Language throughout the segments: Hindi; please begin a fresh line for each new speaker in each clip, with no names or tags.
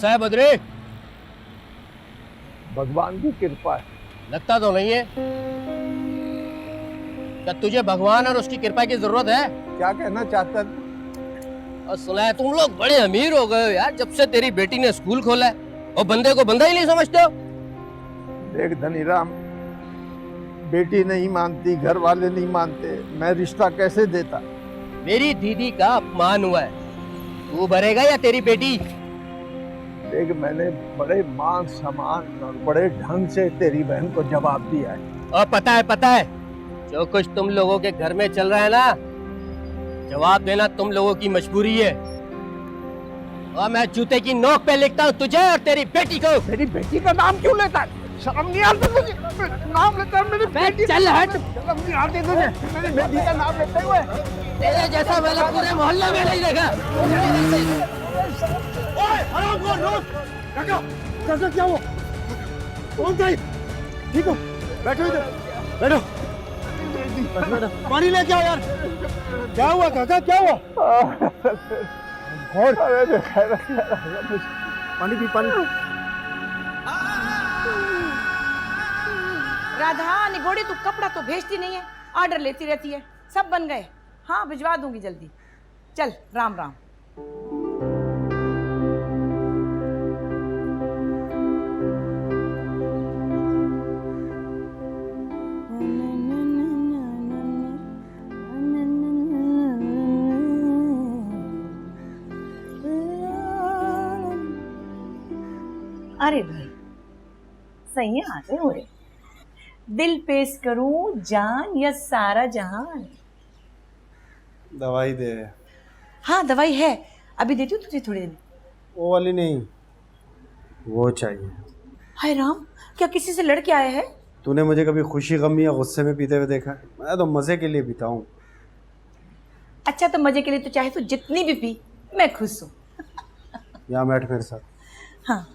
कैसा है बद्री?
भगवान की कृपा है।
लगता तो नहीं है। क्या तुझे भगवान और उसकी कृपा की जरूरत है?
क्या कहना चाहता है?
और सुना है तुम लोग बड़े अमीर हो गए हो यार, जब से तेरी बेटी ने स्कूल खोला है। और बंदे को बंदा ही नहीं समझते हो।
देख धनीराम, बेटी नहीं मानती, घर वाले नहीं मानते, मैं रिश्ता कैसे देता?
मेरी दीदी का अपमान हुआ है, तू भरेगा या तेरी बेटी?
देख, मैंने बड़े मान सम्मान और बड़े ढंग से तेरी बहन को जवाब दिया है।
और पता है जो कुछ तुम लोगों के घर में चल रहा है ना, जवाब देना तुम लोगों की मजबूरी है। और मैं जूते की नोक पे लिखता हूँ तुझे और तेरी बेटी को।
तेरी बेटी का नाम क्यों लेता है? शर्म नहीं आती तुझे? नाम लेता है मेरी बेटी।
चल हट।
शर्म नहीं आती तुझे मेरी बेटी का नाम लेते हुए?
तेरे जैसा मैंने पूरे मोहल्ले में नहीं देखा।
काका क्या हुआ? कौन था? ठीक हो? बैठो इधर, बैठो। पानी लेके आओ यार। क्या हुआ काका, क्या हुआ? और पानी पी, पानी।
राधा निगोड़ी, तू कपड़ा तो भेजती नहीं है, ऑर्डर लेती रहती है। सब बन गए? हाँ, भिजवा दूंगी जल्दी। चल, राम राम। अरे भाई, सही आते हो रे। दिल पेश करूं जान या सारा जहान?
दवाई दे।
हाँ, दवाई है, अभी देती हूँ तुझे थोड़ी देर में।
वो वाली नहीं, वो चाहिए।
हाय राम, क्या किसी से लड़के आए हैं?
तूने मुझे कभी खुशी गमी या गुस्से में पीते हुए देखा? मैं तो मजे के लिए पीता हूँ।
अच्छा, तो मजे के लिए तो चाहे तू जितनी भी पी, मैं खुश हूँ।
यहाँ बैठ मेरे साथ।
हाँ।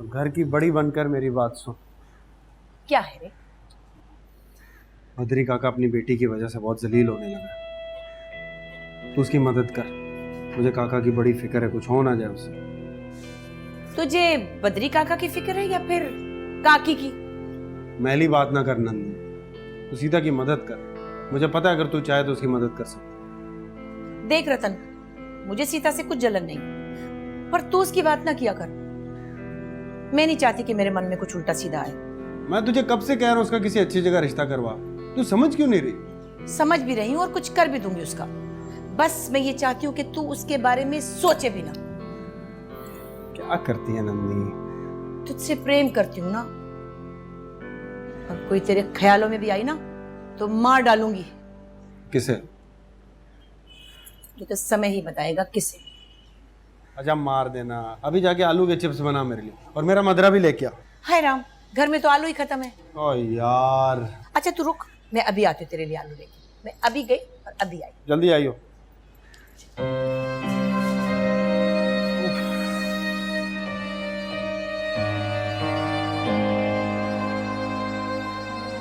घर की बड़ी बनकर मेरी बात सुन।
क्या है रे?
बद्री काका अपनी बेटी की वजह से बहुत जलील होने लगा। तू उसकी मदद कर। मुझे काका की बड़ी फिक्र है, कुछ हो ना जाए उसे।
तुझे बद्री काका की फिक्र है या फिर काकी की?
मैली बात ना कर नंदी, तू सीता की मदद कर। मुझे पता है अगर तू चाहे तो उसकी मदद कर सकती।
देख रतन, मुझे सीता से कुछ जलन नहीं, पर तू उसकी बात ना किया कर। मैं नहीं चाहती कि मेरे मन में कुछ उल्टा सीधा आए।
मैं तुझे कब से कह रहा हूँ उसका किसी अच्छी जगह रिश्ता करवा, तू समझ क्यों नहीं रही?
समझ भी रही हूँ और कुछ कर भी दूंगी उसका। बस मैं ये चाहती हूँ कि तू उसके बारे में सोचे भी ना।
क्या करती है नंदी?
तुझसे प्रेम करती हूँ ना, और कोई तेरे ख्यालों में भी आई ना तो मार डालूंगी।
किसे?
ये तो समय ही बताएगा किसे।
अच्छा, मार देना। अभी जाके आलू के चिप्स बना मेरे लिए, और मेरा मदरा भी लेके आ।
हाय राम, घर में तो आलू ही खत्म है।
ओ यार।
अच्छा तू रुक, मैं अभी आती हूँ तेरे लिए आलू लेके। मैं अभी गई और अभी आई।
जल्दी आइयो।